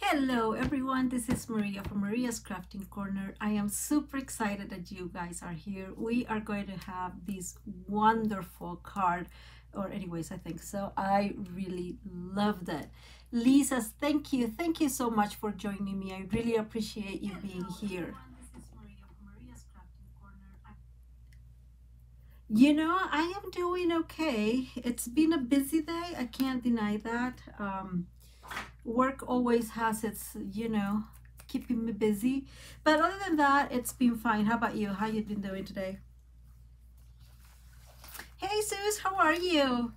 Hello everyone, this is Maria from Maria's Crafting Corner. I am super excited that you guys are here. We are going to have this wonderful card, or anyways, I think so. I really loved it. Lisa, thank you. Thank you so much for joining me. I really appreciate you being here. You know, I am doing okay. It's been a busy day. I can't deny that. Work always has its, keeping me busy. But other than that, it's been fine. How about you? How you been doing today? Hey, Sus, how are you?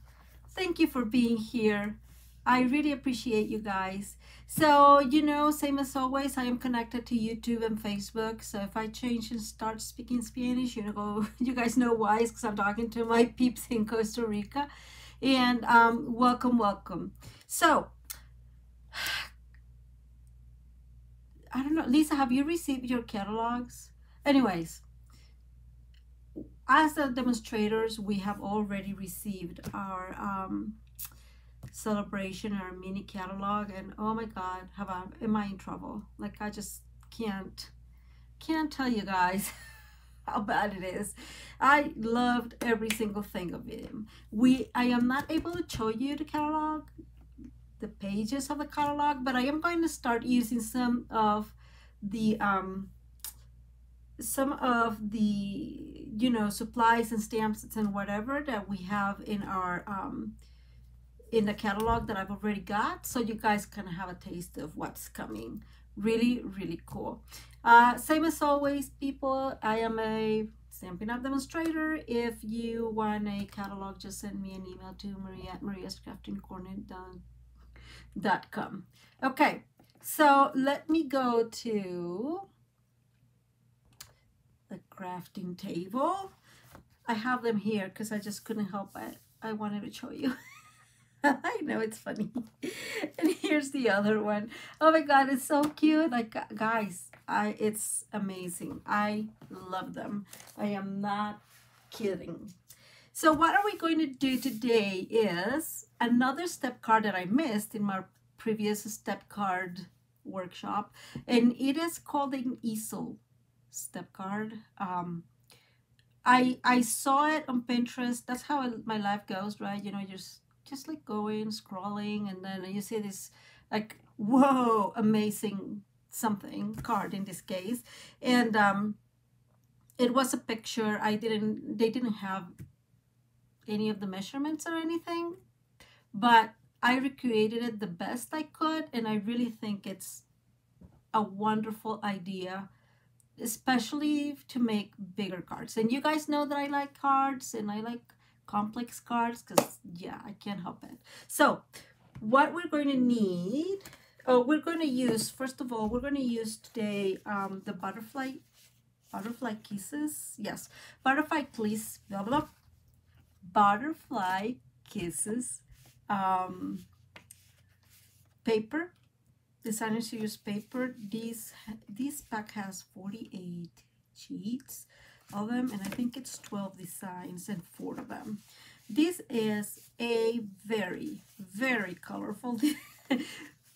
Thank you for being here. I really appreciate you guys. So, same as always, I am connected to YouTube and Facebook. So if I change and start speaking Spanish, you guys know why. It's because I'm talking to my peeps in Costa Rica. And welcome. So, I don't know, Lisa, have you received your catalogs? Anyways, as the demonstrators, we have already received our celebration, our mini catalog, and oh my God, am I in trouble? Like I just can't tell you guys how bad it is. I loved every single thing of it. I am not able to show you the catalog, the pages of the catalog, but I am going to start using some of the supplies and stamps and whatever that we have in our in the catalog that I've already got, so you guys can have a taste of what's coming. Really cool. Same as always, people, I am a Stampin' Up demonstrator. If you want a catalog, just send me an email to maria@mariascraftingcorner.com. Okay, so let me go to the crafting table. I have them here because I just couldn't help it. I wanted to show you. I know, it's funny. And here's the other one. Oh my God, it's so cute. Like, guys, it's amazing. I love them. I am not kidding. So what are we going to do today is another step card that I missed in my previous step card workshop, and it is called an easel step card. I saw it on Pinterest. That's how my life goes, right? You're just like going, scrolling, and then you see this like, whoa, amazing something card in this case. And it was a picture. They didn't have any of the measurements or anything, but I recreated it the best I could, and I really think it's a wonderful idea, especially to make bigger cards. And you guys know that I like cards and I like complex cards because, yeah, I can't help it. So what we're going to need, we're going to use, first of all, we're going to use today the Butterfly Kisses. Yes, Butterfly Kisses paper. Designer Series paper. This pack has 48 sheets of them, and I think it's 12 designs and 4 of them. This is a very colorful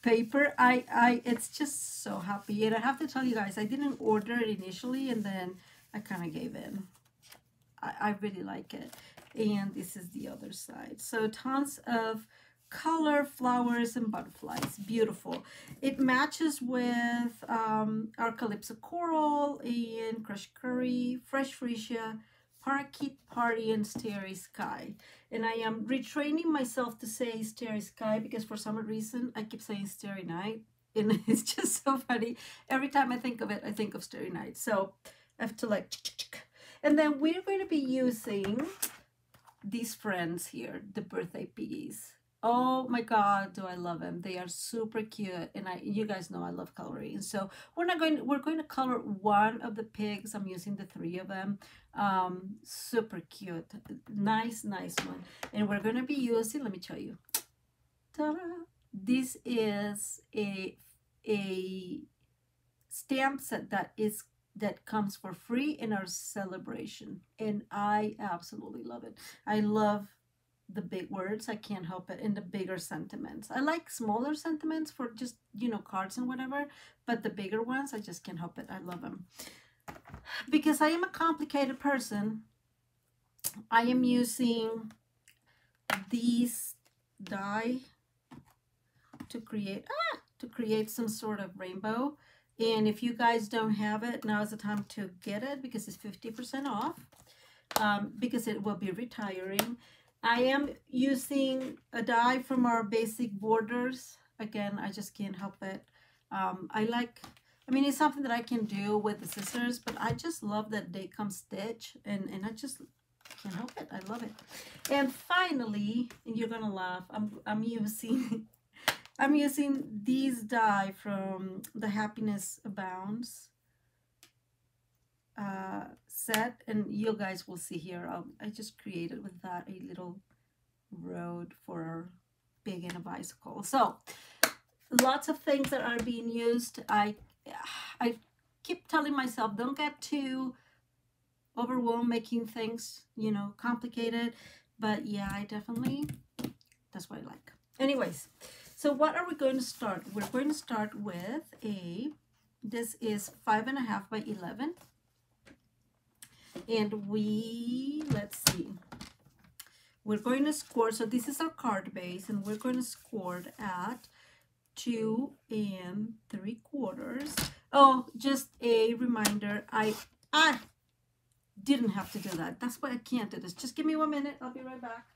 paper. It's just so happy, and I have to tell you guys, I didn't order it initially, and then I kind of gave in. I really like it. And this is the other side. So tons of color, flowers, and butterflies. Beautiful. It matches with our Calypso Coral and Crushed Curry, Fresh Freesia, Parakeet Party, and Starry Sky. And I am retraining myself to say Starry Sky because for some reason I keep saying Starry Night. And it's just so funny. Every time I think of it, I think of Starry Night. So I have to like... And then we're going to be using these friends here, the birthday piggies. Oh my God, do I love them. They are super cute, and you guys know I love coloring. So we're going to color one of the pigs. I'm using the 3 of them. Super cute. Nice one. And we're going to be using, let me show you. Ta-da! This is a stamp set that comes for in our celebration, and I absolutely love it. I love the big words. I can't help it. In the bigger sentiments. I like smaller sentiments for just, you know, cards and whatever. But the bigger ones, I just can't help it. I love them. Because I am a complicated person, I am using these die to create some sort of rainbow. And if you guys don't have it, now is the time to get it because it's 50% off. Because it will be retiring. I am using a die from our basic borders. Again, I just can't help it. I mean, it's something that I can do with the scissors, but I just love that they come stitch, and I just can't help it. I love it. And finally, and you're gonna laugh, I'm using I'm using these die from the Happiness Abounds set, and you guys will see here. I just created with that a little road for Pig and a bicycle. So lots of things that are being used. I keep telling myself, don't get too overwhelmed making things, you know, complicated. But yeah, that's what I like. Anyways, so what are we going to start? We're going to start with this is 5.5 by 11. And let's see, we're going to score. So this is our card base, and we're going to score it at 2 3/4. Oh, just a reminder, I didn't have to do that. That's why I can't do this. Just give me 1 minute. I'll be right back.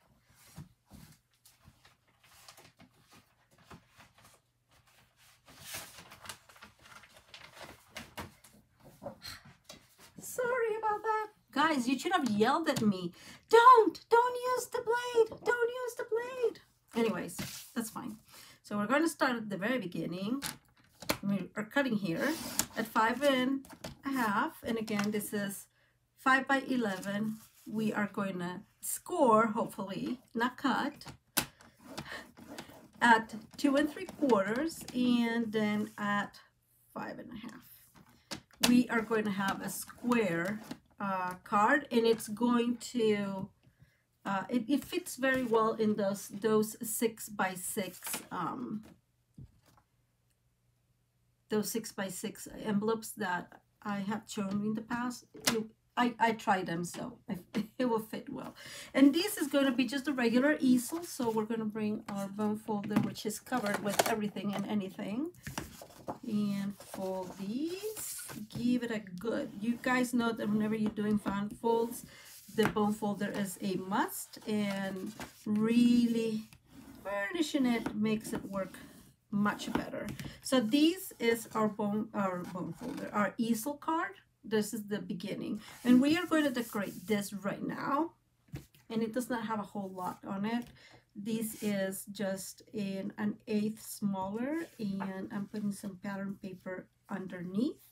Sorry about that. Guys, you should have yelled at me. Don't use the blade. Don't use the blade. Anyways, that's fine. So we're going to start at the very beginning. We are cutting here at 5.5. And again, this is 5 by 11. We are going to score, hopefully, not cut, at 2 3/4, and then at 5.5. We are going to have a square card, and it's going to it fits very well in those 6 by 6 envelopes that I have shown in the past. I tried them, so it will fit well. And this is going to be just a regular easel, so we're going to bring our bone folder, which is covered with everything and anything, and fold these. Give it a good, you guys know that whenever you're doing fan folds, the bone folder is a must, and really furnishing it makes it work much better. So this is our bone folder, our easel card. This is the beginning, and we are going to decorate this right now, and it does not have a whole lot on it. This is just an 1/8 smaller, and I'm putting some pattern paper underneath,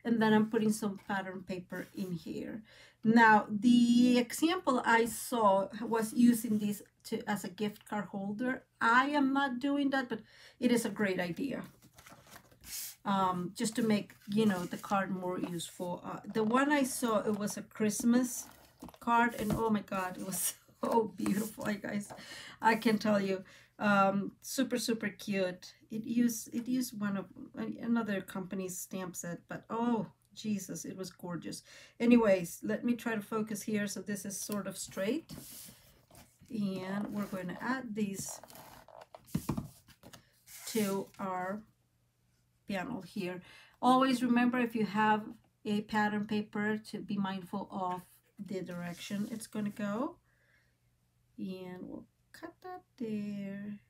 and then I'm putting some pattern paper in here. Now, the example I saw was using this as a gift card holder. I am not doing that, but it is a great idea. Just to make, you know, the card more useful. The one I saw, it was a Christmas card, and oh my God, it was so beautiful, you guys. I can tell you. Super cute. It used one of another company's stamp set, but oh Jesus, it was gorgeous. Anyways, let me try to focus here. So this is sort of straight, and we're going to add these to our panel here. Always remember, if you have a pattern paper, to be mindful of the direction it's going to go, and we'll cut that there,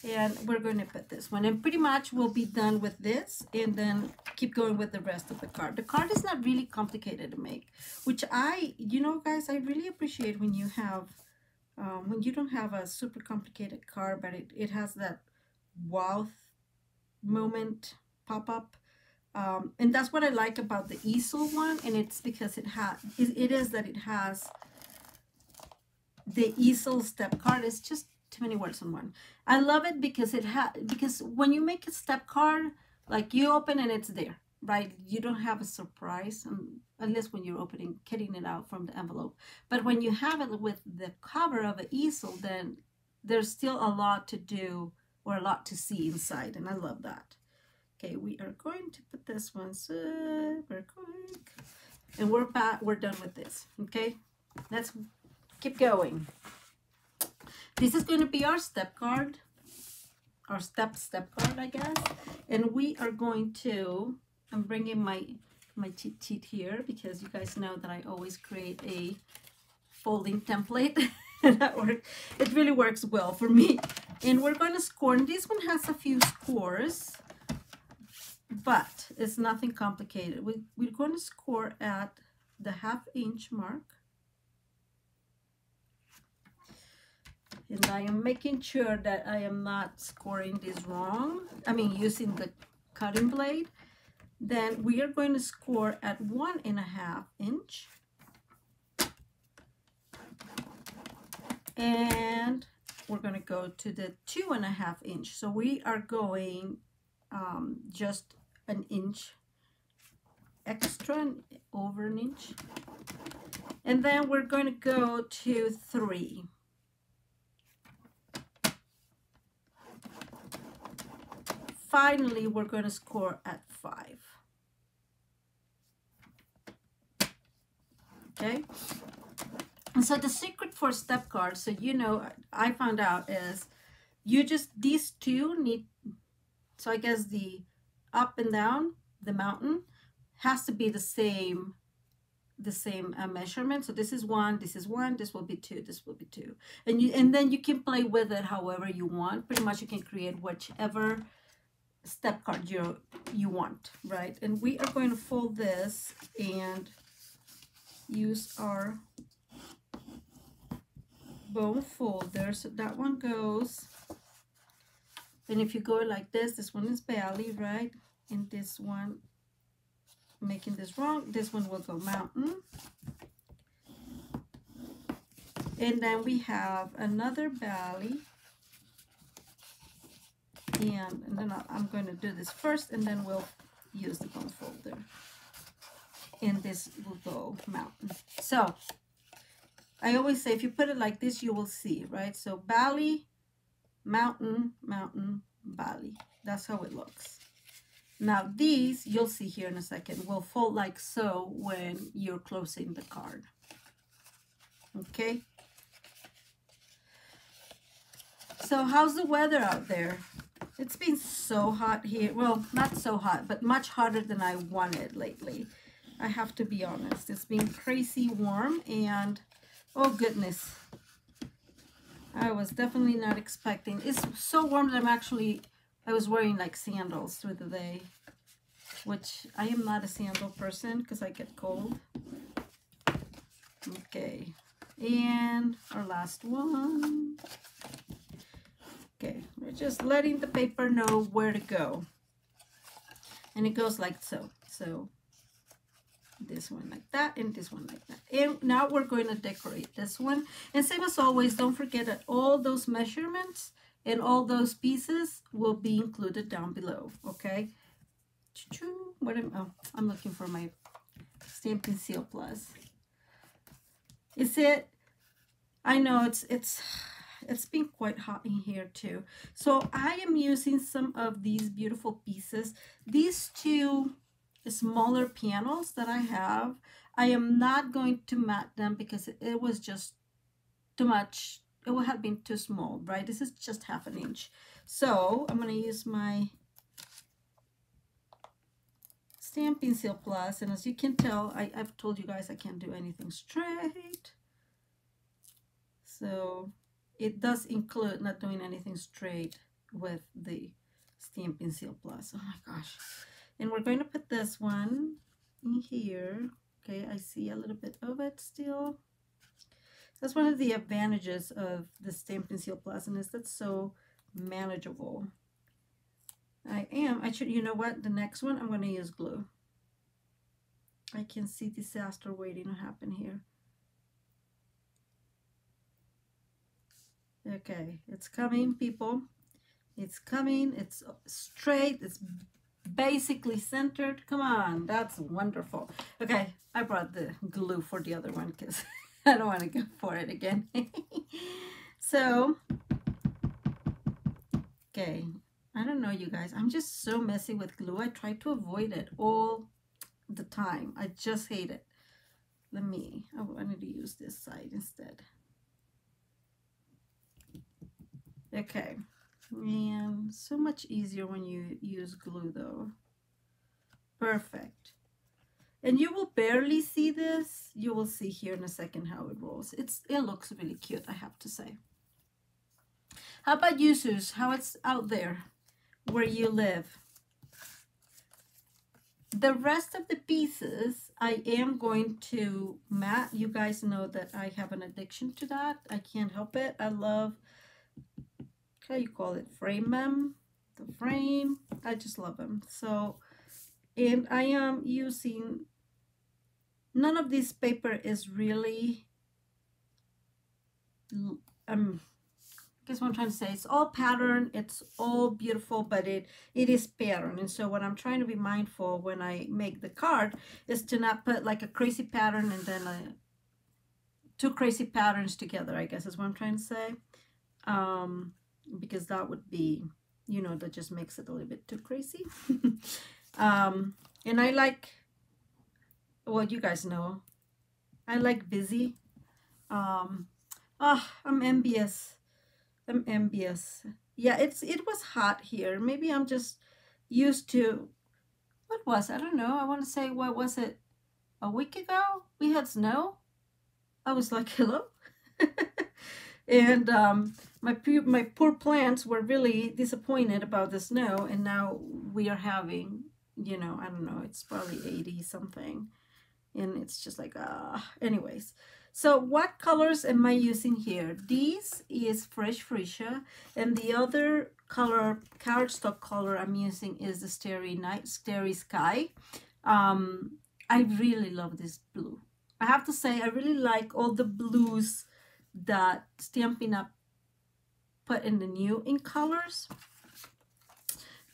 and we're going to put this one, and pretty much we'll be done with this, and then keep going with the rest of the card. The card is not really complicated to make, which you know guys, I really appreciate when you have when you don't have a super complicated card, but it has that wow moment pop up. And that's what I like about the easel one, and it's because it has the easel step card. It's just too many words on one. I love it because because when you make a step card, like, you open and it's there, right? You don't have a surprise unless when you're getting it out from the envelope. But when you have it with the cover of an easel, then there's still a lot to do or a lot to see inside, and I love that. Okay, we are going to put this one super quick, and we're done with this. Okay, let's keep going. This is going to be our step card, our step card, I guess. And we are going to, I'm bringing my cheat sheet here because you guys know that I always create a folding template. It really works well for me. And we're going to score, and this one has a few scores, but it's nothing complicated. We're going to score at the 1/2 inch mark. And I am making sure that I am not scoring this wrong. I mean, using the cutting blade. Then we are going to score at 1.5 inch. And we're going to go to the 2.5 inch. So we are going just an inch extra, over an inch. And then we're going to go to 3. Finally, we're going to score at 5. Okay. And so the secret for step cards, so you know, I found out is you just, these two need, so I guess the up and down, the mountain, has to be the same measurement. So this is 1, this is 1, this will be 2, this will be 2. And then you can play with it however you want. Pretty much you can create whichever step card you want, right? And we are going to fold this and use our bone folder. So that one goes, and if you go like this one is belly, right? And this one, making this wrong, this one will go mountain. And then we have another belly. And then I'm going to do this first, and then we'll use the bone folder. And this will go mountain. So I always say if you put it like this, you will see, right? So belly, mountain, mountain, belly. That's how it looks. Now these, you'll see here in a second, will fold like so when you're closing the card. Okay? So how's the weather out there? It's been so hot here. Well, not so hot, but much hotter than I wanted lately. I have to be honest. It's been crazy warm, and oh goodness. I was definitely not expecting. It's so warm that I was wearing like sandals through the day, which I am not a sandal person because I get cold. Okay, and our last one. Okay, we're just letting the paper know where to go. And it goes like so. So this one like that, and this one like that. And now we're going to decorate this one. And same as always, don't forget that all those measurements and all those pieces will be included down below. Okay. I'm looking for my Stampin' Seal Plus. Is it? I know it's been quite hot in here too. So I am using some of these beautiful pieces. These two smaller panels that I have, I am not going to mat them because it was just too much. It would have been too small, right? This is just 1/2 inch. So I'm going to use my Stampin' Seal Plus, and as you can tell, I've told you guys I can't do anything straight. So it does include not doing anything straight with the Stampin' Seal Plus. Oh my gosh. And we're going to put this one in here. Okay, I see a little bit of it still. That's one of the advantages of the Stampin' Seal Plus, and is that's so manageable. You know what? The next one, I'm going to use glue. I can see disaster waiting to happen here. Okay, it's coming, people. It's coming. It's straight. It's basically centered. Come on, that's wonderful. Okay, I brought the glue for the other one because I don't want to go for it again. So, okay, I don't know, you guys. I'm just so messy with glue. I try to avoid it all the time. I just hate it. I wanted to use this side instead. Okay, and so much easier when you use glue though. Perfect. And you will barely see this. You will see here in a second how it rolls. It looks really cute, I have to say. How about you, Sus? How it's out there where you live? The rest of the pieces, I am going to matte. You guys know that I have an addiction to that. I can't help it. I love, how you call it, frame them, the frame. I just love them. So, and I am using, none of this paper is really, I guess what I'm trying to say, it's all pattern, it's all beautiful, but it is pattern. And so what I'm trying to be mindful when I make the card is to not put like a crazy pattern and then two crazy patterns together, I guess is what I'm trying to say. Because that would be, you know, that just makes it a little bit too crazy. And I like, well, you guys know, I like busy. I'm envious. I'm envious. Yeah, it was hot here. Maybe I'm just used to, what was, I don't know. I want to say, what was it? A week ago? We had snow. I was like, hello? And my poor plants were really disappointed about the snow. And now we are having, you know, I don't know, it's probably 80 something. And it's just like, anyways. So what colors am I using here? This is Fresh Freesia, and the other color, cardstock color I'm using is the Starry Night, Starry Sky. I really love this blue. I have to say, I really like all the blues that Stampin' Up put in the new ink colors.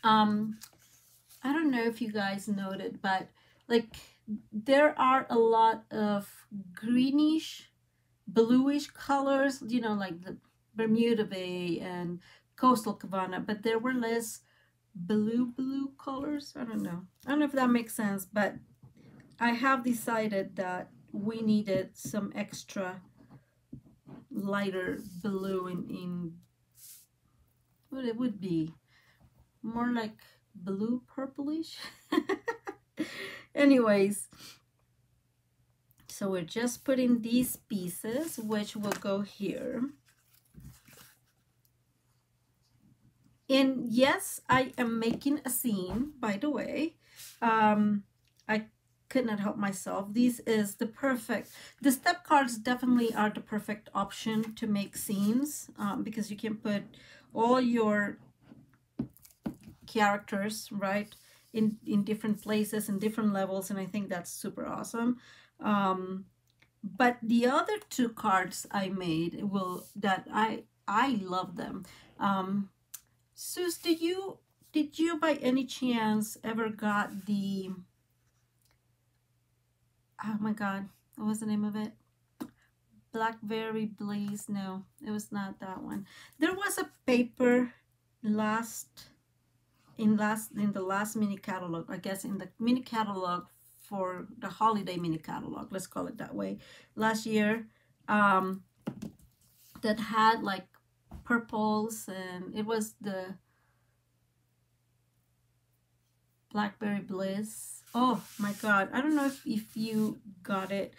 I don't know if you guys noted, but like, there are a lot of greenish, bluish colors, you know, like the Bermuda Bay and Coastal Cabana, but there were less blue colors. I don't know if that makes sense, but I have decided that we needed some extra lighter blue in what it would be more like blue purplish. Anyways, so we're just putting these pieces, which will go here. And yes, I am making a scene, by the way. I could not help myself. This is the perfect, the step cards definitely are the perfect option to make scenes, because you can put all your characters, right, in different places and different levels, and I think that's super awesome. But the other two cards I made that I love them. Sus, did you by any chance ever got the, oh my god, what was the name of it? Blackberry Blaze? No, it was not that one. There was a paper in the last mini catalog, I guess in the mini catalog for the holiday mini catalog, let's call it that way, last year, that had like purples, and it was the Blackberry Bliss. Oh my god, I don't know if you got it.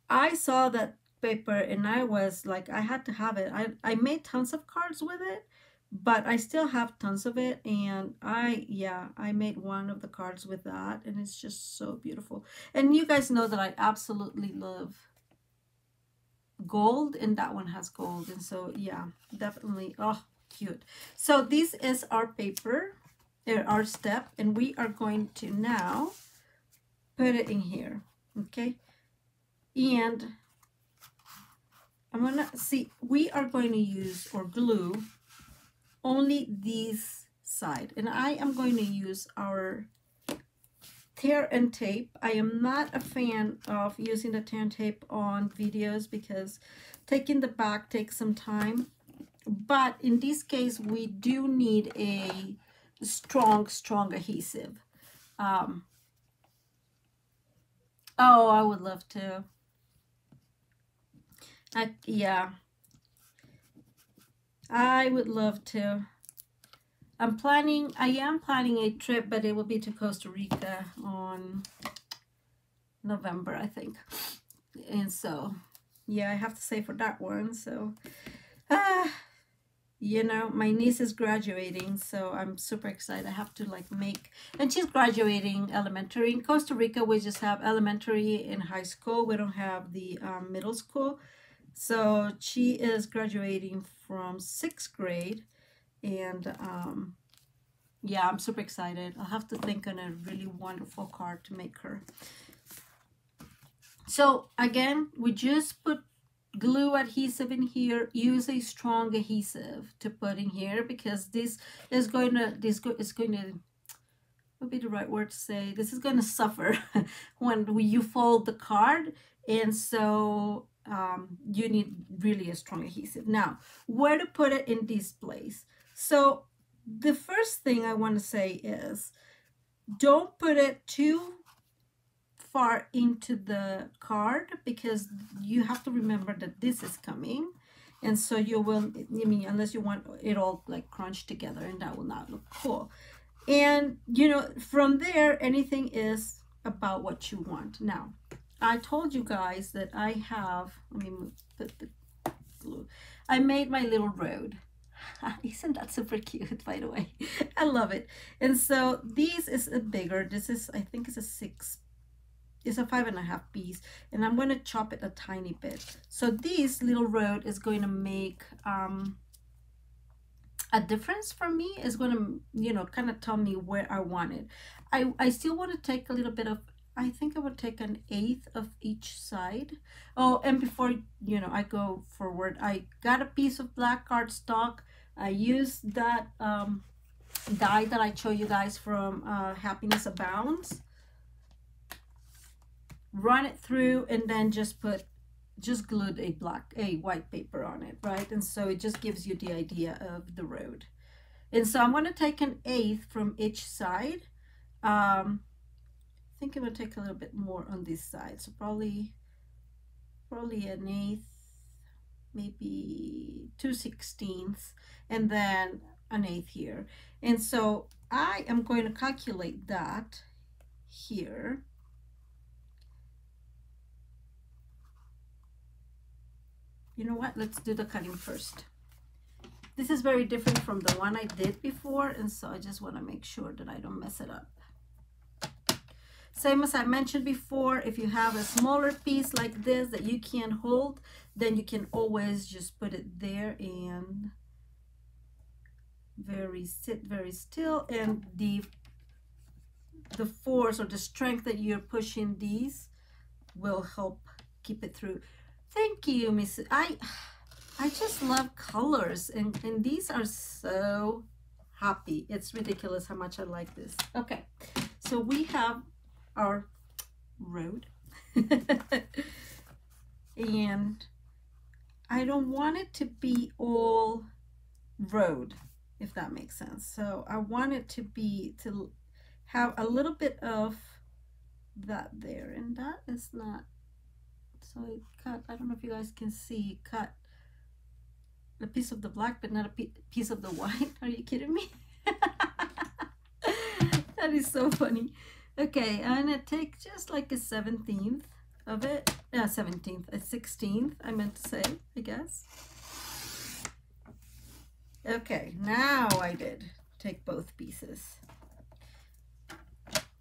I saw that paper and I was like, I had to have it. I made tons of cards with it, but I still have tons of it, and I made one of the cards with that, and it's just so beautiful. And you guys know that I absolutely love gold, and that one has gold, and so yeah, definitely, oh, cute. So this is our paper, our step, and we are going to now put it in here, okay? And I'm gonna see, we are going to use or glue only this side, and I am going to use our tear and tape. I am not a fan of using the tear and tape on videos because taking the back takes some time. But in this case, we do need a strong adhesive. Oh, I would love to. Yeah, I would love to. I am planning a trip, but it will be to Costa Rica on November, I think. And so, yeah, I have to save for that one. So, you know, my niece is graduating, so I'm super excited. I have to like make, and she's graduating elementary. In Costa Rica, we just have elementary and high school. We don't have the middle school. So she is graduating from 6th grade. And yeah, I'm super excited. I'll have to think on a really wonderful card to make her. So again, we just put glue adhesive in here. Use a strong adhesive to put in here because this is going to, what would be the right word to say? This is going to suffer when you fold the card. And so you need really a strong adhesive. Now, where to put it in this place? So the first thing I want to say is don't put it too far into the card because you have to remember that this is coming. And so you will, I mean, unless you want it all like crunched together, and that will not look cool. And, you know, from there, anything is about what you want. Now, I told you guys that I have, let me put the glue. I made my little road. Isn't that super cute, by the way? I love it. And so this is a bigger, this is, I think it's a 6, it's a 5.5 piece, and I'm going to chop it a tiny bit. So this little road is going to make a difference for me. Is going to, you know, kind of tell me where I want it. I still want to take a little bit of, I think I would take 1/8 of each side. Oh, and before, you know, I go forward, I got a piece of black cardstock. I used that die that I showed you guys from Happiness Abounds. Run it through and then just glued a white paper on it, right? And so it just gives you the idea of the road. And so I'm going to take 1/8 from each side. I think I'm going to take a little bit more on this side, so probably 1/8, maybe 2/16, and then 1/8 here. And so I am going to calculate that here. You know what? Let's do the cutting first. This is very different from the one I did before, and so I just want to make sure that I don't mess it up. Same as I mentioned before, if you have a smaller piece like this that you can't hold, then you can always just put it there and sit very still, and the force or the strength that you're pushing these will help keep it through. Thank you, Miss. I just love colors, and these are so happy. It's ridiculous how much I like this. Okay, so we have our road. And I don't want it to be all road, if that makes sense. So I want it to have a little bit of that there, and that is not, so it cut, I don't know if you guys can see, cut a piece of the black but not a piece of the white. Are you kidding me? That is so funny. Okay, I'm gonna take just like a 17th of it. 17th, a 16th, I meant to say, I guess. Okay, now I did take both pieces.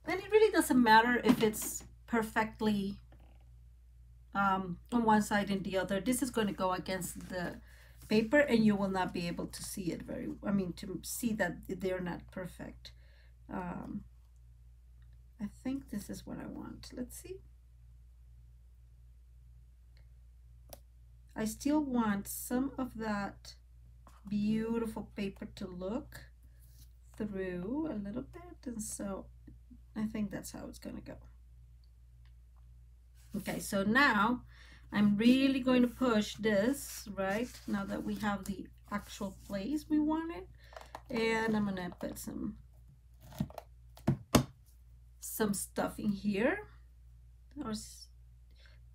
And it really doesn't matter if it's perfectly on one side and the other. This is going to go against the paper, and you will not be able to see it to see that they're not perfect. I think this is what I want. Let's see. I still want some of that beautiful paper to look through a little bit, and so I think that's how it's gonna go. Okay, so now I'm really going to push this, right? Now that we have the actual place we wanted. And I'm gonna put some stuff in here. Or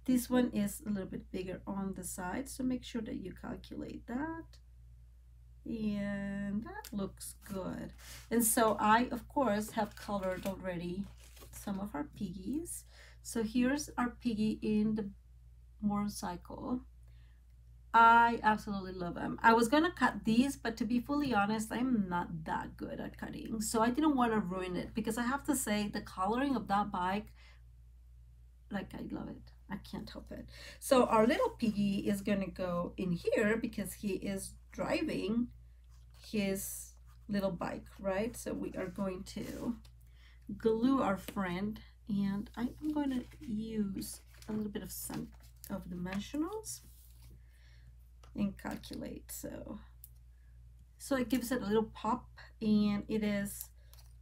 this one is a little bit bigger on the side, so make sure that you calculate that. And that looks good. And so I, of course, have colored already some of our piggies. So here's our piggy in the motorcycle. I absolutely love them. I was gonna cut these, but to be fully honest, I'm not that good at cutting, so I didn't want to ruin it, because I have to say the coloring of that bike, like, I love it. I can't help it. So our little piggy is gonna go in here because he is driving his little bike, right? So we are going to glue our friend, and I am going to use a little bit of some of dimensionals and calculate. So it gives it a little pop, and it is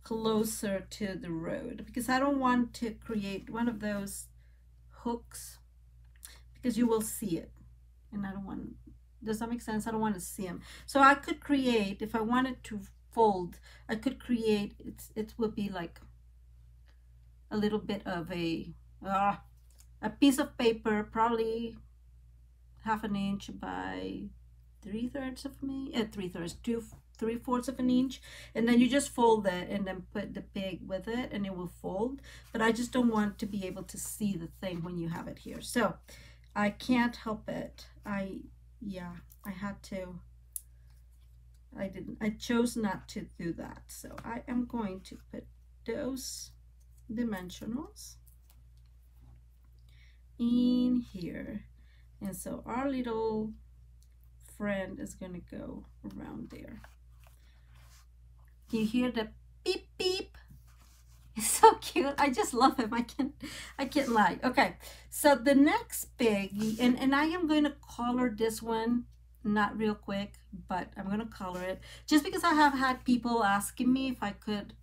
closer to the road, because I don't want to create one of those hooks, because you will see it, and I don't want, does that make sense? I don't want to see them. So I could create, if I wanted to fold, I could create, it would be like a little bit of a piece of paper, probably 1/2 inch by 3/3 of an inch, 3/4 of an inch, and then you just fold that and then put the pig with it, and it will fold. But I just don't want to be able to see the thing when you have it here, so I can't help it. I chose not to do that. So I am going to put those dimensionals in here, and so our little friend is gonna go around there. Do you hear the beep beep? It's so cute. I just love him. I can't lie. Okay, so the next piggy, and I am going to color this one, not real quick, but I'm going to color it just because I have had people asking me if I could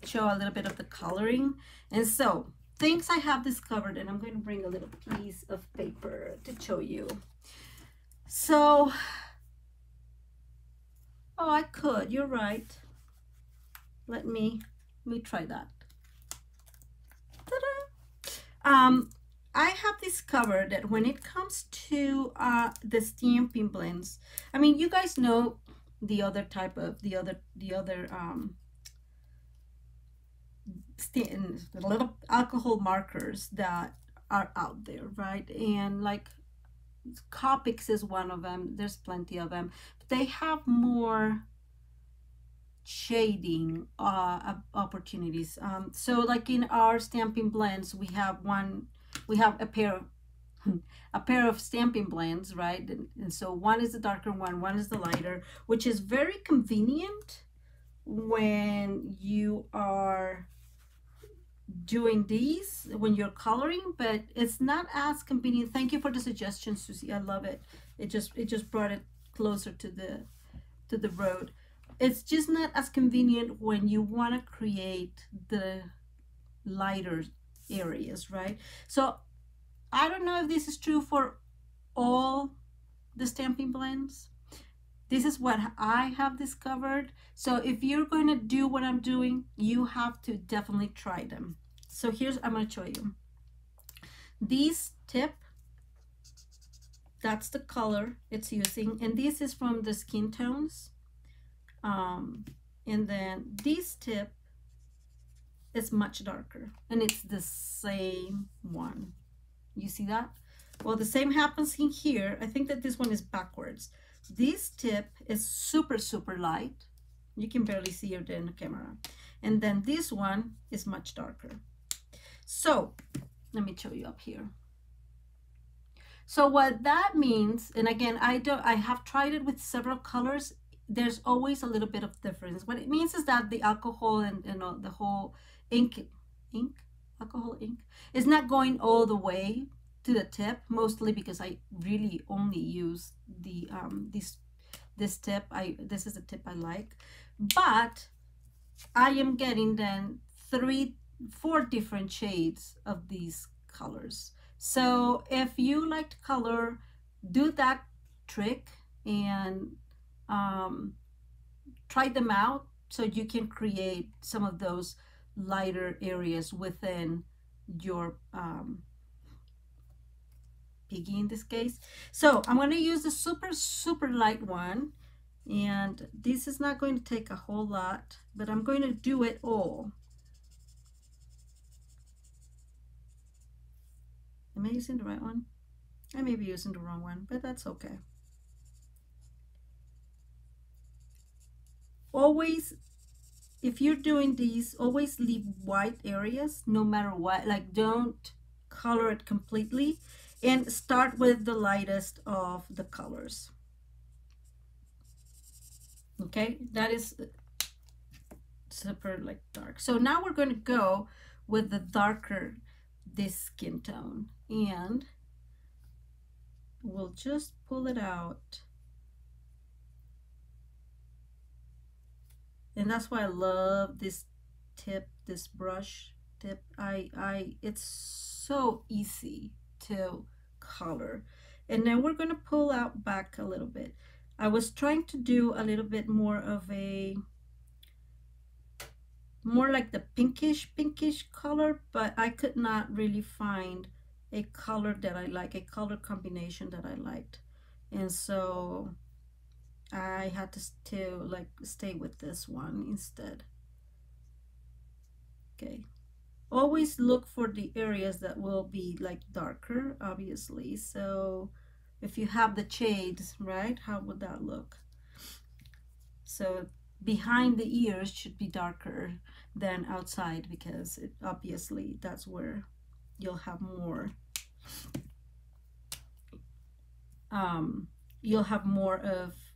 show a little bit of the coloring. And so things I have discovered, and I'm going to bring a little piece of paper to show you. So, oh, I could, you're right. Let me try that. Ta-da! I have discovered that when it comes to the stamping blends, I mean, you guys know the other type of the other little alcohol markers that are out there, right? And like Copics is one of them. There's plenty of them, but they have more shading opportunities. So like in our stamping blends, we have a pair of stamping blends, right? And so one is the darker one is the lighter, which is very convenient when you are doing these, when you're coloring, but it's not as convenient. Thank you for the suggestion, Susie. I love it. It just brought it closer to the road. It's just not as convenient when you want to create the lighter areas, right? So I don't know if this is true for all the stamping blends. This is what I have discovered. So if you're going to do what I'm doing, you have to definitely try them. So I'm going to show you. This tip, that's the color it's using, and this is from the skin tones. And then this tip is much darker, and it's the same one. You see that? Well, the same happens in here. I think that this one is backwards. This tip is super light. You can barely see it in the camera. And then this one is much darker. So let me show you up here. So what that means, and again, I have tried it with several colors. There's always a little bit of difference. What it means is that the alcohol and the whole alcohol ink is not going all the way to the tip, mostly because I really only use the this tip. This is the tip I like, but I am getting then 4 different shades of these colors. So if you like to color, do that trick and try them out so you can create some of those lighter areas within your Piggy in this case. So I'm going to use the super light one, and this is not going to take a whole lot, but I'm going to do it all. Am I using the right one? I may be using the wrong one, but that's okay. Always, if you're doing these, always leave white areas no matter what. Like, don't color it completely, and start with the lightest of the colors. Okay, that is super like dark. So now we're going to go with the darker this skin tone, and we'll just pull it out. And that's why I love this tip, this brush tip. It's so easy to color. And then we're going to pull out back a little bit. I was trying to do a little bit more of a, more like the pinkish color, but I could not really find a color that I like, a color combination that I liked. And so I had to like stay with this one instead. Okay, always look for the areas that will be like darker, obviously. So if you have the shades, right, how would that look? So behind the ears should be darker than outside, because obviously that's where you'll have more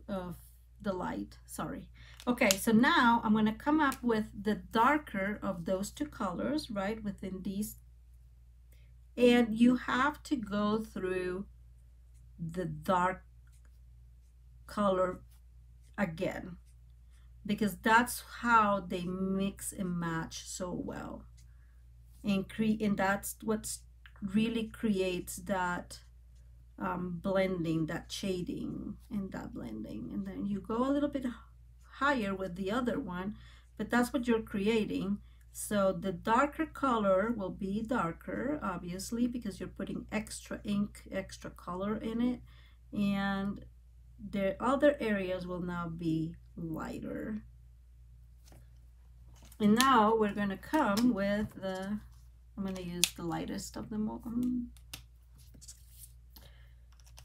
of the light. Sorry. Okay, so now I'm going to come up with the darker of those two colors right within these, and you have to go through the dark color again, because that's how they mix and match so well, and that's what really creates that blending, that shading and that blending. And then you go a little bit higher with the other one, but that's what you're creating. So the darker color will be darker, obviously, because you're putting extra ink, extra color in it, and the other areas will now be lighter. And now we're going to come with the, I'm going to use the lightest of them all.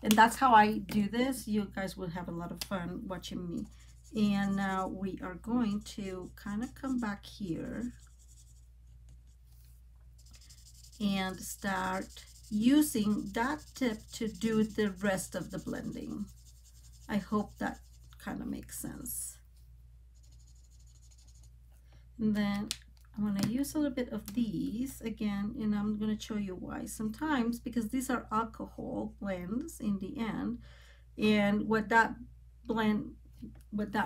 And that's how I do this. You guys will have a lot of fun watching me. And now we are going to kind of come back here and start using that tip to do the rest of the blending. I hope that kind of makes sense. And then I'm going to use a little bit of these again, and I'm going to show you why. Sometimes, because these are alcohol blends in the end, and what that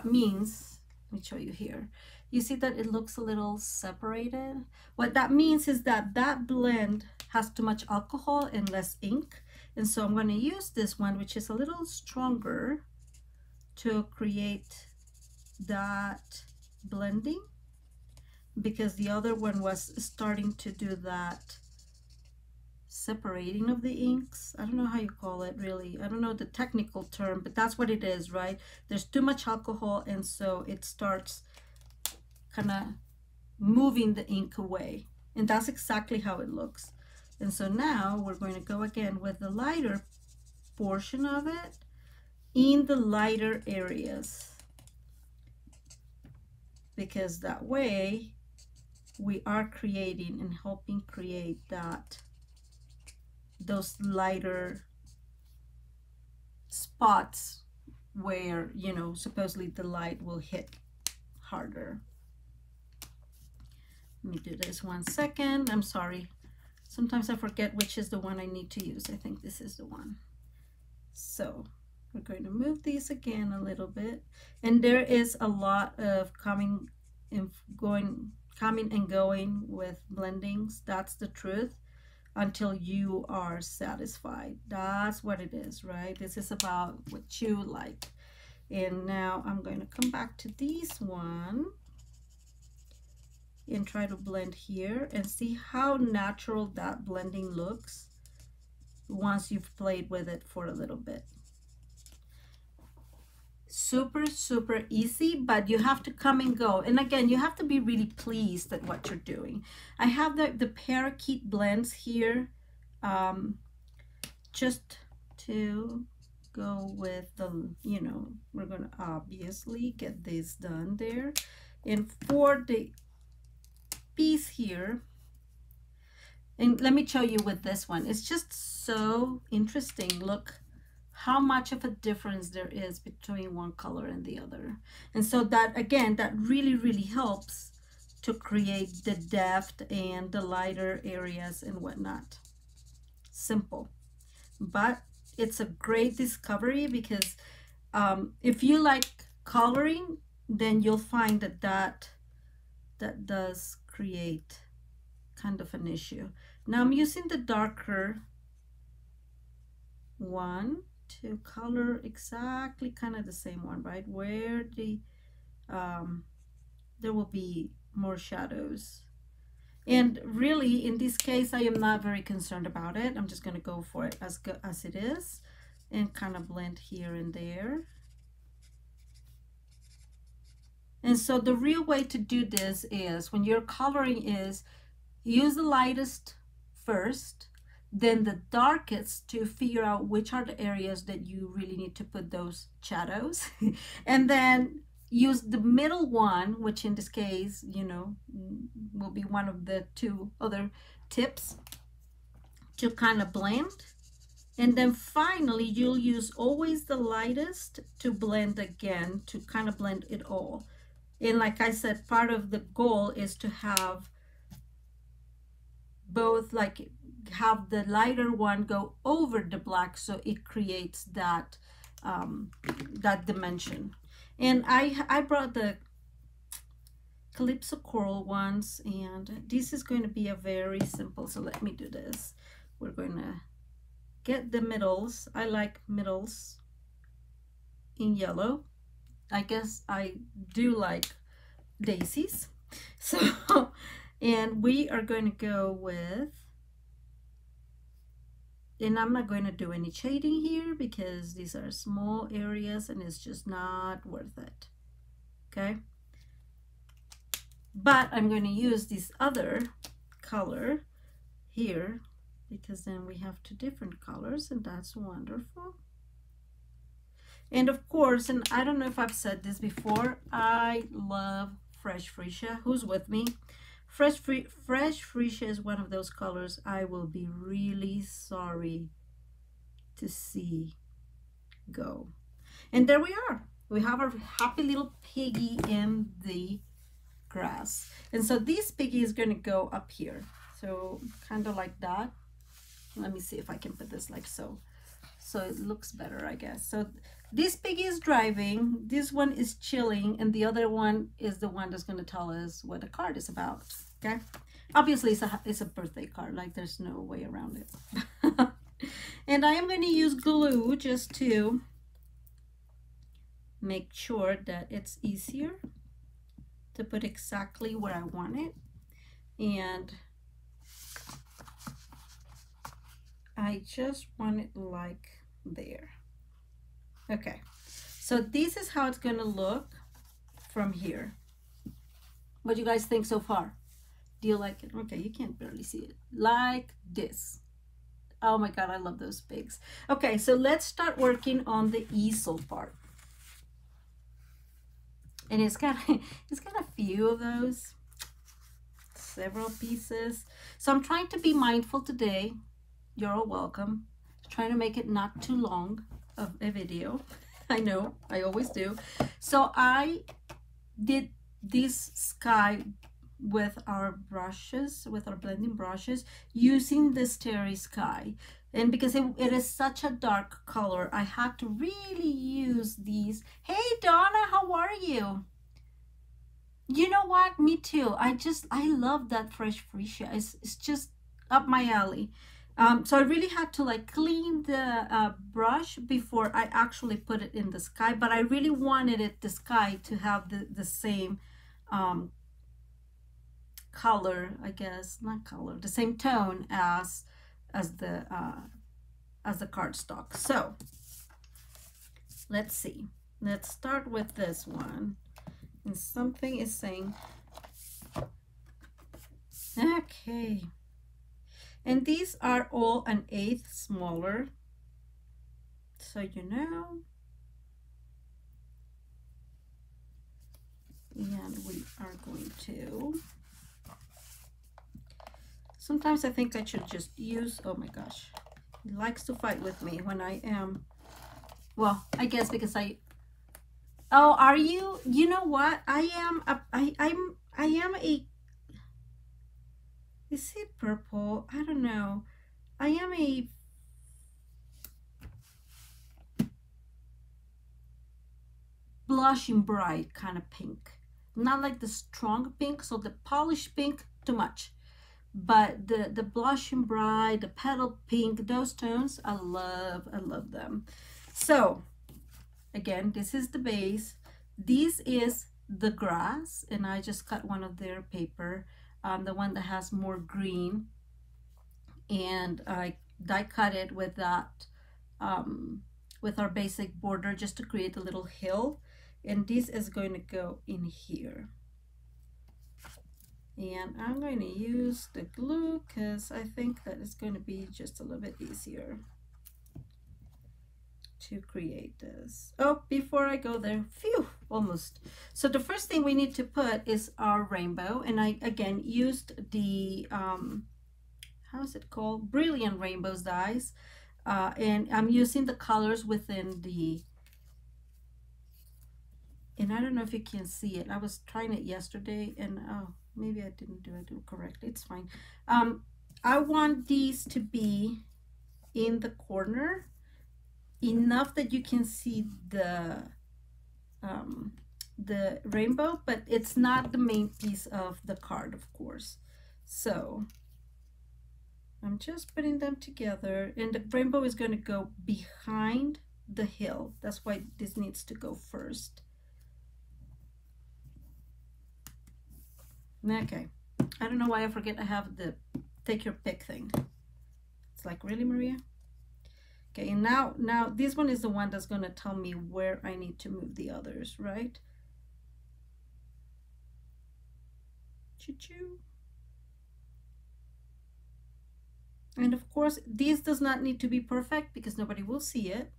means, let me show you here. You see that it looks a little separated? What that means is that that blend has too much alcohol and less ink. And so I'm going to use this one, which is a little stronger, to create that blending, because the other one was starting to do that separating of the inks. I don't know how you call it, really. I don't know the technical term, but that's what it is, right? There's too much alcohol, and so it starts kind of moving the ink away, and that's exactly how it looks. And so now we're going to go again with the lighter portion of it in the lighter areas, because that way we are creating and helping create those lighter spots where, you know, supposedly the light will hit harder. Let me do this 1 second. I'm sorry. Sometimes I forget which is the one I need to use. I think this is the one. So we're going to move these again a little bit. And there is a lot of coming and going coming and going with blendings. That's the truth, until you are satisfied. That's what it is, right? This is about what you like. And now I'm going to come back to this one and try to blend here and see how natural that blending looks once you've played with it for a little bit. Super, super easy, but you have to come and go. And again, you have to be really pleased at what you're doing. I have the parakeet blends here, just to go with the, you know, we're gonna obviously get this done there. And for the piece here, and let me show you with this one, it's just so interesting. Look how much of a difference there is between one color and the other. And so that, again, that really, really helps to create the depth and the lighter areas and whatnot. Simple, but it's a great discovery, because if you like coloring, then you'll find that that does create kind of an issue. Now I'm using the darker one to color exactly kind of the same one, right? Where the there will be more shadows. And really, in this case, I am not very concerned about it. I'm just going to go for it as good as it is and kind of blend here and there. And so the real way to do this is, when you're coloring, is use the lightest first, then the darkest, to figure out which are the areas that you really need to put those shadows. And then use the middle one, which in this case, you know, will be one of the two other tips, to kind of blend. And then finally, you'll use always the lightest to blend again, to kind of blend it all. And like I said, part of the goal is to have both, like have the lighter one go over the black, so it creates that that dimension. And I brought the Calypso Coral ones, and this is going to be a very simple, so let me do this. We're going to get the middles. I like middles in yellow. I guess I do like daisies. So, and we are going to go with, and I'm not going to do any shading here because these are small areas and it's just not worth it. Okay. But I'm going to use this other color here, because then we have two different colors, and that's wonderful. And of course, and I don't know if I've said this before, I love Fresh Freesia. Who's with me? Fresh Freesia is one of those colors I will be really sorry to see go. And there we are. We have our happy little piggy in the grass. And so this piggy is going to go up here. So kind of like that. Let me see if I can put this like so. So it looks better, I guess. So this piggy is driving, this one is chilling, and the other one is the one that's going to tell us what the card is about. Okay, obviously it's a birthday card, like there's no way around it. And I am going to use glue just to make sure that it's easier to put exactly where I want it. And I just want it like there. Okay, so this is how it's going to look from here. What do you guys think so far? Do you like it? Okay, you can't barely see it. Like this. Oh my God, I love those pigs. Okay, so let's start working on the easel part. And it's got a few of those, several pieces. So I'm trying to be mindful today. You're all welcome. Trying to make it not too long of a video. I know, I always do. So I did this sky with our brushes, with our blending brushes, using the Starry Sky. And because it is such a dark color, I had to really use these. Hey Donna, how are you? You know what? Me too. I love that Fresh Freesia. It's just up my alley. So I really had to like clean the brush before I actually put it in the sky, but I really wanted the sky to have the same um, color, I guess, not color, the same tone as the cardstock. So let's see. Let's start with this one. And something is saying, okay. And these are all 1/8 smaller, so you know. And we are going to, sometimes I think I should just use, oh my gosh, he likes to fight with me when I am, well, I guess because oh, are you, you know what, I am a, is it purple? I don't know. I am a blushing bright kind of pink. Not like the strong pink, so the polished pink, too much. But the blushing bright, the petal pink, those tones, I love them. So again, this is the base. This is the grass, and I just cut one of their paper, the one that has more green, and I die cut it with that, with our basic border, just to create a little hill. And this is going to go in here. And I'm going to use the glue because I think that it's going to be just a little bit easier to create this. Oh, before I go there, phew, almost. So the first thing we need to put is our rainbow. And I, again, used the, how is it called? Brilliant Rainbows dies. And I'm using the colors within the, and I don't know if you can see it. I was trying it yesterday, and oh, maybe I didn't do it correctly. It's fine. I want these to be in the corner enough that you can see the rainbow, but it's not the main piece of the card, of course. So I'm just putting them together, and the rainbow is going to go behind the hill. That's why this needs to go first. Okay, I don't know why I forget I have the take your pick thing. It's like, really, Maria? Okay, and now this one is the one that's going to tell me where I need to move the others, right? Choo-choo. And of course, this does not need to be perfect because nobody will see it.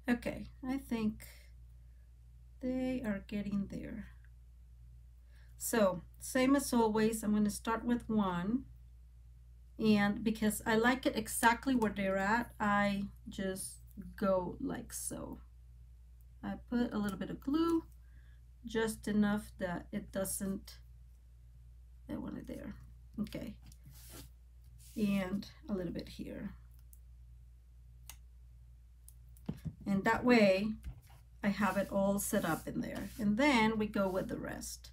Okay, I think they are getting there. So same as always, I'm going to start with one, and because I like it exactly where they're at, I just go like so. I put a little bit of glue, just enough that it doesn't, I want it there. Okay, and a little bit here, and that way I have it all set up in there, and then we go with the rest,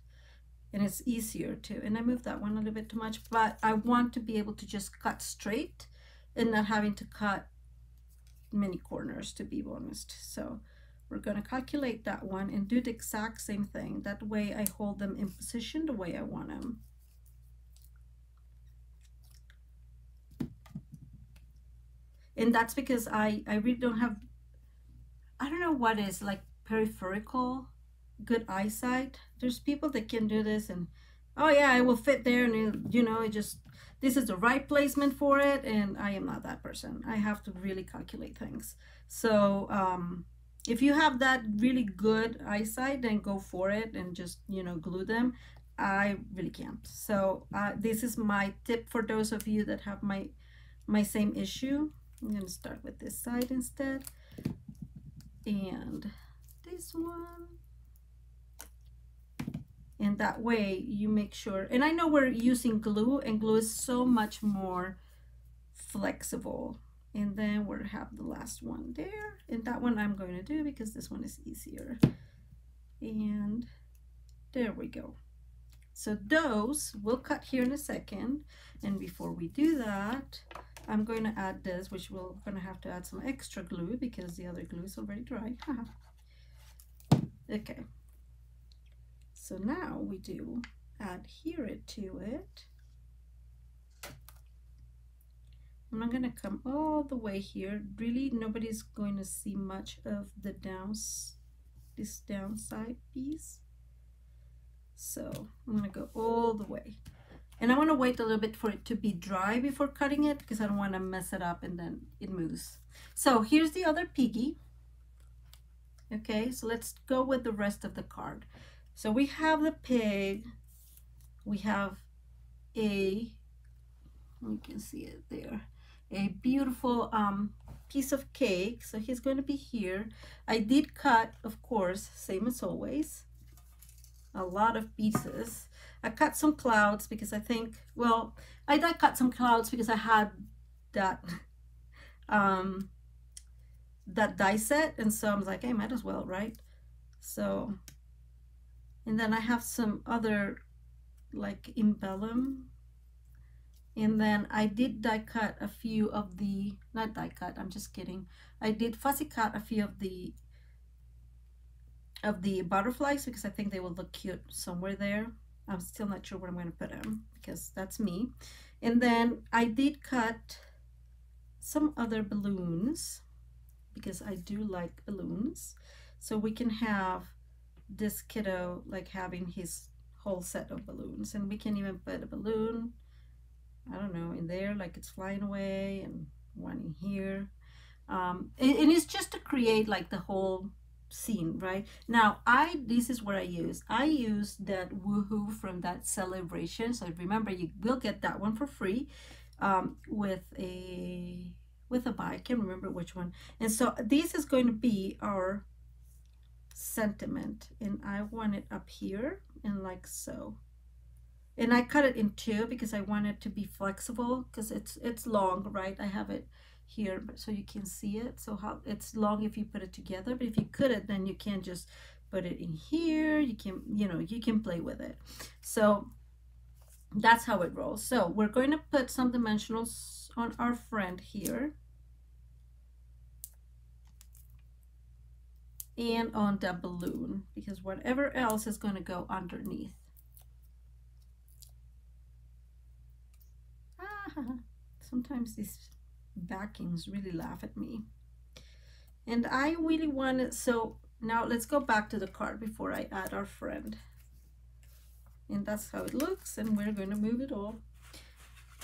and it's easier too. And I moved that one a little bit too much, but I want to be able to just cut straight and not having to cut many corners, to be honest. So we're going to calculate that one and do the exact same thing. That way I hold them in position the way I want them. And that's because I really don't have, I don't know what is, like peripheral good eyesight. There's people that can do this and, oh yeah, it will fit there, and it, you know, it just, this is the right placement for it, and I am not that person. I have to really calculate things. So if you have that really good eyesight, then go for it and just, you know, glue them. I really can't. So this is my tip for those of you that have my same issue. I'm going to start with this side instead, and this one, and that way you make sure, and I know we're using glue, and glue is so much more flexible. And then we'll have the last one there, and that one I'm going to do because this one is easier. And there we go. So those we'll cut here in a second. And before we do that, I'm going to add this, which we're going to have to add some extra glue because the other glue is already dry. Okay. So now we do adhere it to it. And I'm going to come all the way here. Really, nobody's going to see much of the this downside piece. So I'm going to go all the way. And I want to wait a little bit for it to be dry before cutting it because I don't want to mess it up and then it moves. So here's the other Piggy. Okay, so let's go with the rest of the card. So we have the pig. We have you can see it there, a beautiful piece of cake. So he's going to be here. I did cut, of course, same as always, a lot of pieces. I cut some clouds because I think, well, I did cut some clouds because I had that that die set, and so I was like, hey, might as well, right? So, and then I have some other like embellum, and then I did die cut a few of the, not die cut, I'm just kidding, I did fussy cut a few of the butterflies because I think they will look cute somewhere there. I'm still not sure where I'm going to put them because that's me. And then I did cut some other balloons because I do like balloons. So we can have this kiddo like having his whole set of balloons, and we can even put a balloon, I don't know, in there like it's flying away, and one in here. And it's just to create like the whole scene, right? Now this is what I use that woohoo from that celebration. So remember, you will get that one for free with a buy. I can't remember which one. And so this is going to be our sentiment, and I want it up here and like so. And I cut it in two because I want it to be flexible because it's long, right? I have it here so you can see it. So how it's long if you put it together, but if you cut it, then you can just put it in here. You can, you can play with it. So that's how it rolls. So we're going to put some dimensionals on our friend here and on the balloon, because whatever else is going to go underneath. Sometimes these backings really laugh at me. And I really want it. So now let's go back to the card before I add our friend. And that's how it looks, and we're going to move it all.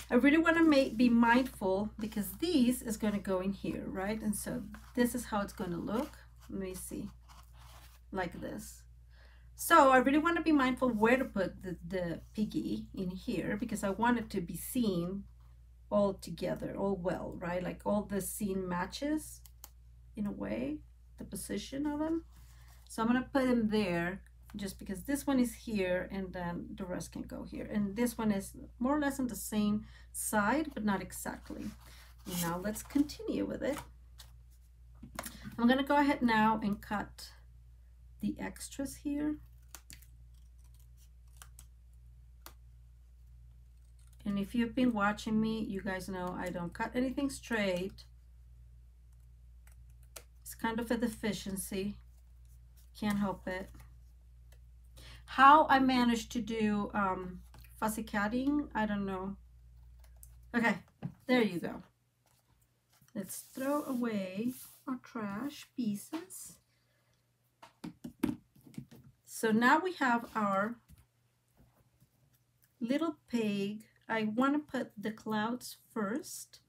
I really want to be mindful because this is going to go in here, right? And so this is how it's going to look. Let me see, like this. So I really want to be mindful where to put the Piggy in here because I want it to be seen all together, all well, right? Like all the scene matches in a way, the position of them. So I'm going to put him there just because this one is here and then the rest can go here. And this one is more or less on the same side, but not exactly. Now let's continue with it. I'm going to go ahead now and cut the extras here. And if you've been watching me, you guys know I don't cut anything straight. It's kind of a deficiency. Can't help it. How I managed to do fussy cutting, I don't know. Okay, there you go. Let's throw away our trash pieces. So now we have our little pig. I want to put the clouds first.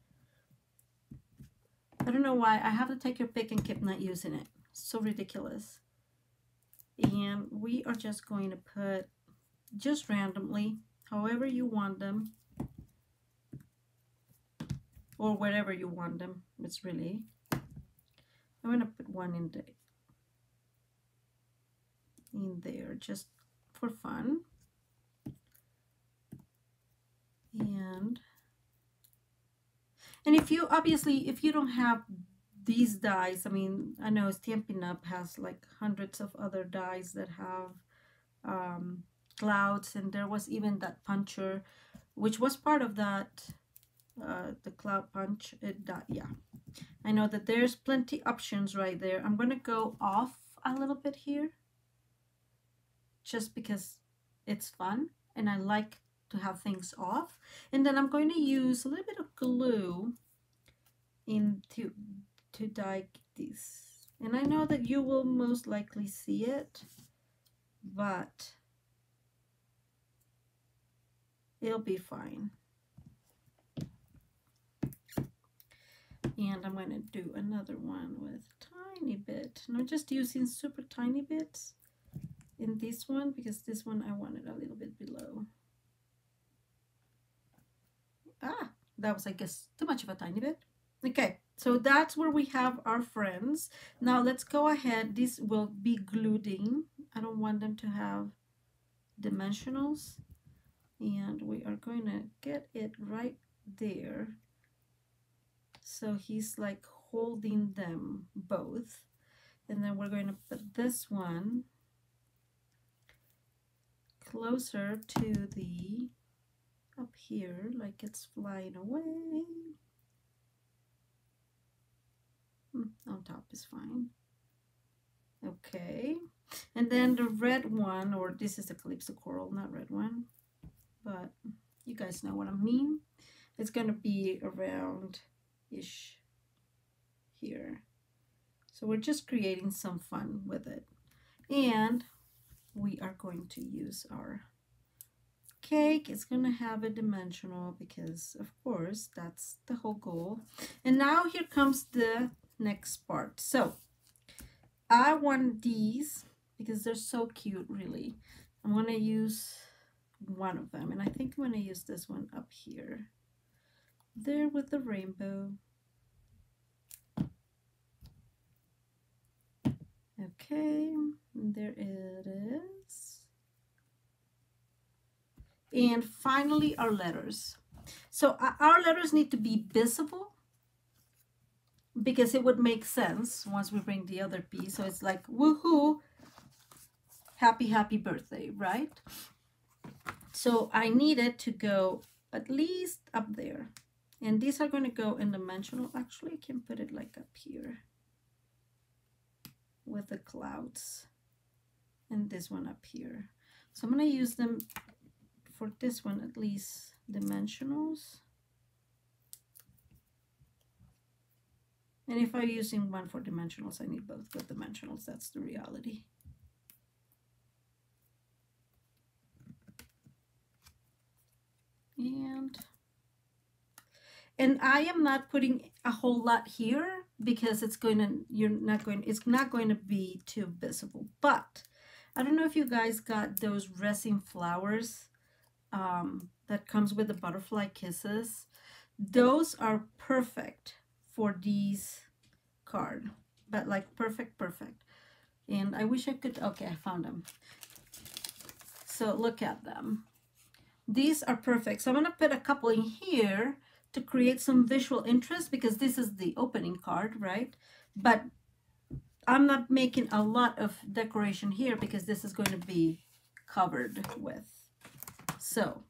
I don't know why I have to take your pick and keep not using it. So ridiculous. And we are just going to put just randomly, however you want them, or wherever you want them. It's really, I'm going to put one in there just for fun. And if you, obviously, if you don't have these dies, I mean, I know Stampin' Up has like hundreds of other dies that have clouds, and there was even that puncher, which was part of that, the cloud punch. Yeah, I know that there's plenty options right there. I'm gonna go off a little bit here, just because it's fun and I like to have things off. And then I'm going to use a little bit of glue to dye this. And I know that you will most likely see it, but it'll be fine. And I'm going to do another one with tiny bit. And I'm just using super tiny bits in this one, because this one I want it a little bit below. That was, I guess, too much of a tiny bit. Okay, so that's where we have our friends. Now let's go ahead. This will be glued in. I don't want them to have dimensionals. And we are going to get it right there. So he's like holding them both. And then we're going to put this one closer to the up here, like it's flying away. On top is fine. Okay, and then the red one, or this is a Calypso Coral, not red one, but you guys know what I mean. It's gonna be around-ish here. So we're just creating some fun with it. And we are going to use our cake. It's going to have a dimensional because, of course, that's the whole goal. And now here comes the next part. So I want these because they're so cute, really. I'm going to use one of them, and I think I'm going to use this one up here. There with the rainbow. Okay, there it is. And finally, our letters. So our letters need to be visible because it would make sense once we bring the other piece. So it's like, woohoo, happy, happy birthday, right? So I needed to go at least up there. And these are going to go in dimensional. Actually, I can put it like up here with the clouds, and this one up here. So I'm going to use them for this one, at least dimensionals. And if I'm using one for dimensionals, I need both with dimensionals. That's the reality. And I am not putting a whole lot here because it's not going to be too visible. But I don't know if you guys got those resin flowers that comes with the Butterfly Kisses. Those are perfect for these card, but like perfect. And I wish I could, okay, I found them. So look at them. These are perfect. So I'm going to put a couple in here to create some visual interest because this is the opening card, right? But I'm not making a lot of decoration here because this is going to be covered with. So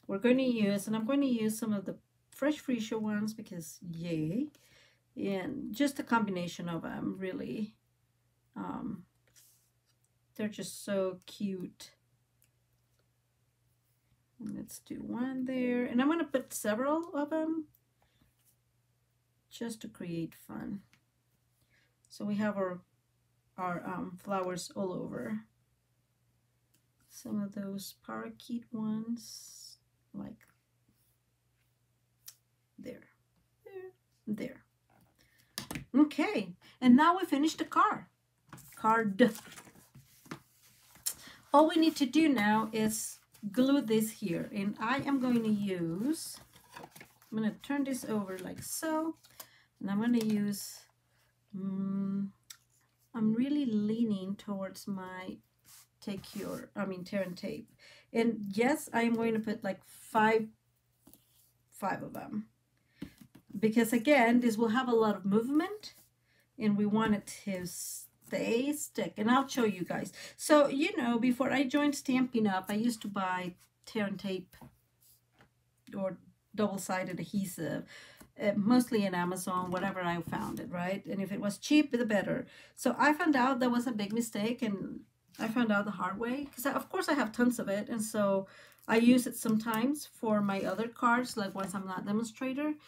we're going to use, and I'm going to use some of the Fresh Freesia ones because yay. And just a combination of them, really. They're just so cute. And let's do one there. And I'm going to put several of them just to create fun. So we have our flowers all over. Some of those parakeet ones, like there. Okay, and now we finished the card. All we need to do now is glue this here, and I am going to use, I'm going to turn this over like so, and I'm going to use, I'm really leaning towards my tear and tape, and yes, I am going to put like five of them. because again, this will have a lot of movement and we want it to stick. And I'll show you guys. So, you know, before I joined Stampin' Up, I used to buy tear and tape or double-sided adhesive, mostly in Amazon, whatever I found it, right? And if it was cheap, the better. So I found out that was a big mistake, and I found out the hard way, because of course I have tons of it, and so I use it sometimes for my other cards, like once I'm not demonstrating.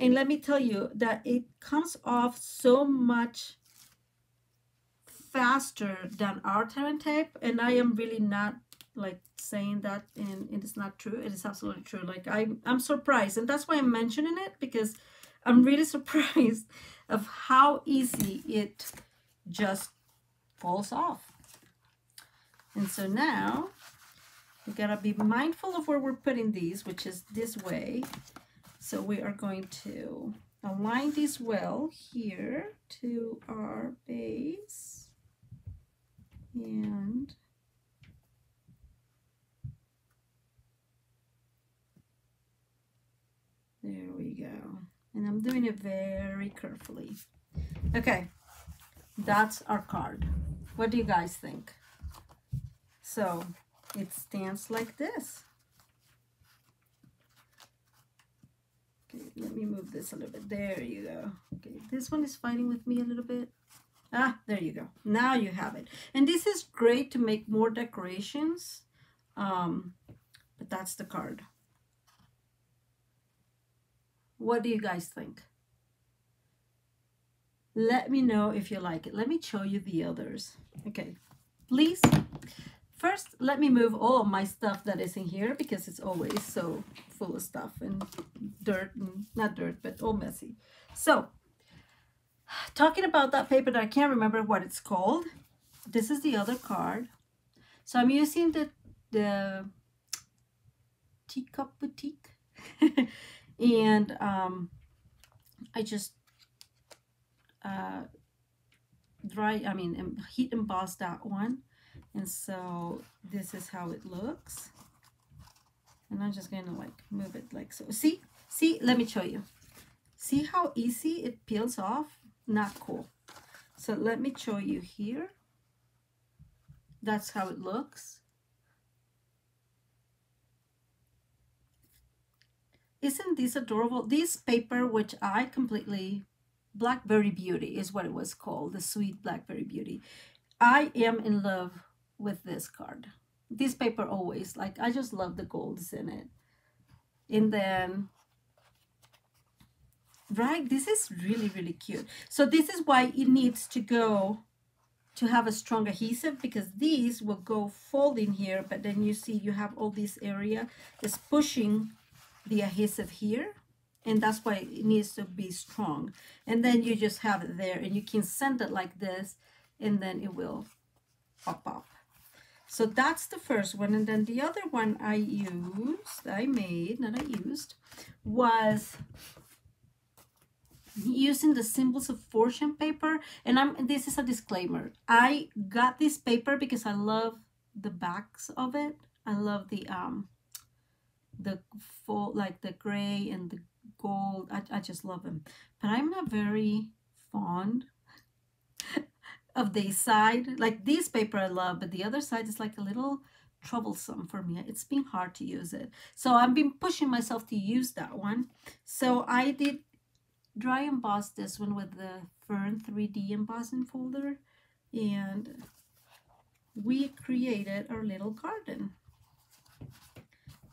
And let me tell you that it comes off so much faster than our tear and tape, and I am really not like saying that and it is not true. It is absolutely true. Like I'm surprised, and that's why I'm mentioning it, because I'm really surprised of how easy it just falls off. And so now we gotta be mindful of where we're putting these, which is this way. So we are going to align these well here to our base, and there we go. And I'm doing it very carefully. Okay, that's our card. What do you guys think? So it stands like this. Okay, let me move this a little bit. There you go. Okay, this one is fighting with me a little bit. Ah, there you go. Now you have it. And this is great to make more decorations. But that's the card. What do you guys think? Let me know if you like it. Let me show you the others. Okay, please. First, let me move all of my stuff that is in here, because it's always so full of stuff and dirt, and not dirt, but all messy. So, talking about that paper that I can't remember what it's called. This is the other card. So I'm using the Teacup Boutique. And I just heat emboss that one. And so this is how it looks. And I'm just gonna like move it like so. See, let me show you. See how easy it peels off? Not cool. So let me show you here. That's how it looks. Isn't this adorable? This paper, which I completely, Blackberry Beauty is what it was called, the sweet Blackberry Beauty. I am in love with this card. This paper always, like, I just love the golds in it. And then, right, this is really, really cute. So this is why it needs to go to have a strong adhesive, because these will go folding here, but then you see you have all this area is pushing the adhesive here, and that's why it needs to be strong. And then you just have it there, and you can send it like this, and then it will pop up. So that's the first one. And then the other one was using the Symbols of Fortune paper. And this is a disclaimer. I got this paper because I love the backs of it. I love the full, like the gray and the gold. I just love them. But I'm not very fond of this side. Like this paper I love, but the other side is like a little troublesome for me. It's been hard to use it. So I've been pushing myself to use that one. So I did dry emboss this one with the Fern 3D embossing folder, and we created our little garden.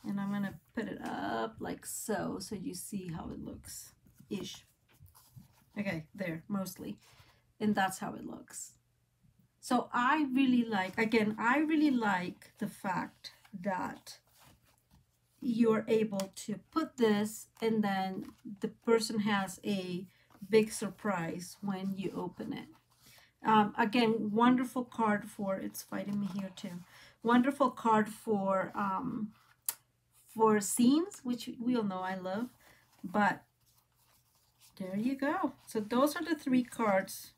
And I'm gonna put it up like so, so you see how it looks ish. Okay, there, mostly. And that's how it looks. So I really like, again, I really like the fact that you're able to put this, and then the person has a big surprise when you open it. Again, wonderful card for, it's fighting me here too. Wonderful card for scenes, which we all know I love. But there you go. So those are the 3 cards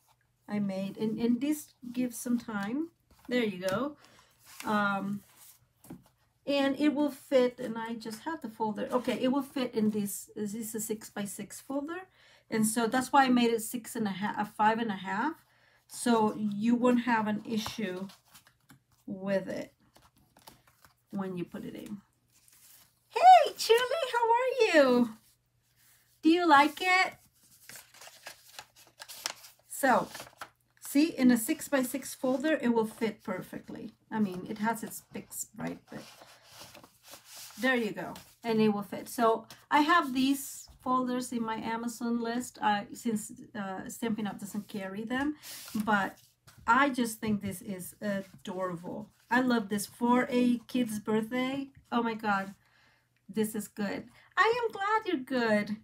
I made, and this gives some time. There you go. And it will fit, and I just had the folder. Okay, it will fit in this. This is a 6x6 folder. And so that's why I made it 6.5, 5.5. So you won't have an issue with it when you put it in. Hey, Julie, how are you? Do you like it? So, see, in a 6x6 folder, it will fit perfectly. I mean, it has its picks, right? But there you go. And it will fit. So I have these folders in my Amazon list since Stampin' Up! Doesn't carry them. But I just think this is adorable. I love this for a kid's birthday. Oh my God, this is good. I am glad you're good.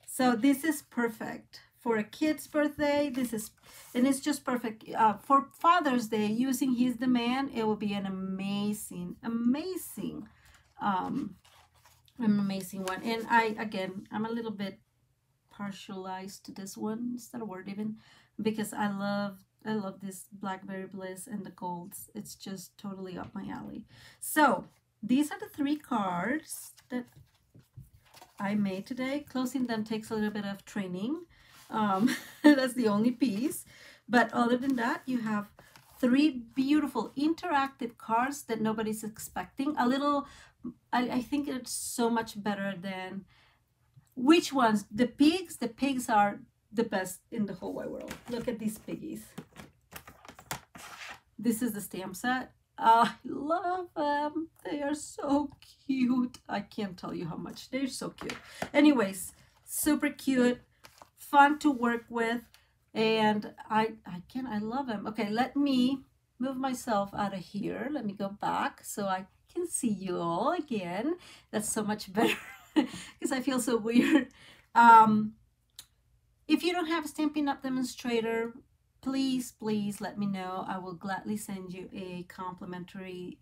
So this is perfect for a kid's birthday. This is, and it's just perfect for Father's Day. Using He's the Man, it will be an amazing one. And I'm a little bit partialized to this one. Is that a word even? Because I love this Blackberry Bliss and the golds. It's just totally up my alley. So these are the 3 cards that I made today. Closing them takes a little bit of training. That's the only piece. But other than that, you have 3 beautiful interactive cards that nobody's expecting. A little, I think it's so much better than, which ones? The pigs. The pigs are the best in the whole wide world. Look at these piggies. This is the stamp set. I love them. They are so cute. I can't tell you how much. They're so cute. Anyways, super cute, fun to work with, and I love them. Okay, let me move myself out of here. Let me go back so I can see you all again. That's so much better because I feel so weird. If you don't have a Stampin' Up! Demonstrator, please let me know. I will gladly send you a complimentary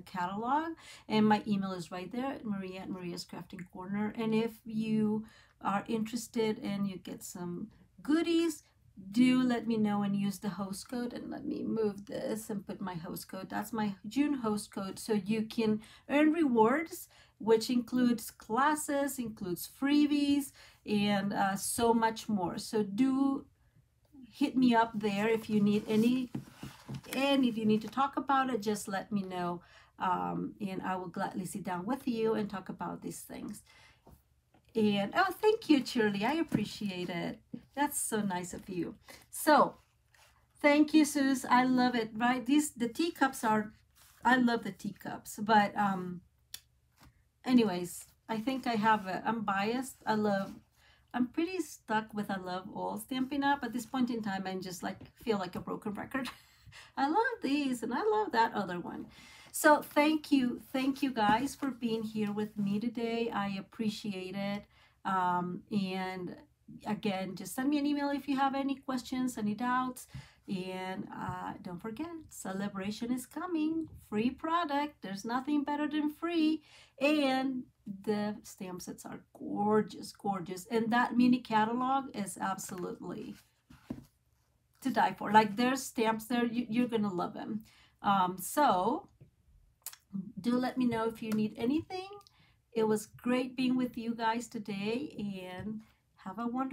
catalog, and my email is right there, Maria at Maria's Crafting Corner. And if you are interested and you get some goodies, do let me know and use the host code. And let me move this and put my host code. That's my June host code, so you can earn rewards, which includes classes, includes freebies, and so much more. So do hit me up there if you need any, and if you need to talk about it, just let me know, and I will gladly sit down with you and talk about these things. And oh, thank you, Shirley, I appreciate it. That's so nice of you. So thank you, Sus. I love it. Right, the teacups are, I love the teacups. But anyways, I think I'm biased. I'm pretty stuck with I love all Stampin' Up! At this point in time. I'm just like, feel like a broken record. I love these and I love that other one. So thank you guys for being here with me today. I appreciate it. And again, just send me an email if you have any questions, any doubts. And don't forget, celebration is coming. Free product. There's nothing better than free. And the stamp sets are gorgeous. And that mini catalog is absolutely to die for. Like, there's stamps there. You're going to love them. So do let me know if you need anything. It was great being with you guys today, and have a wonderful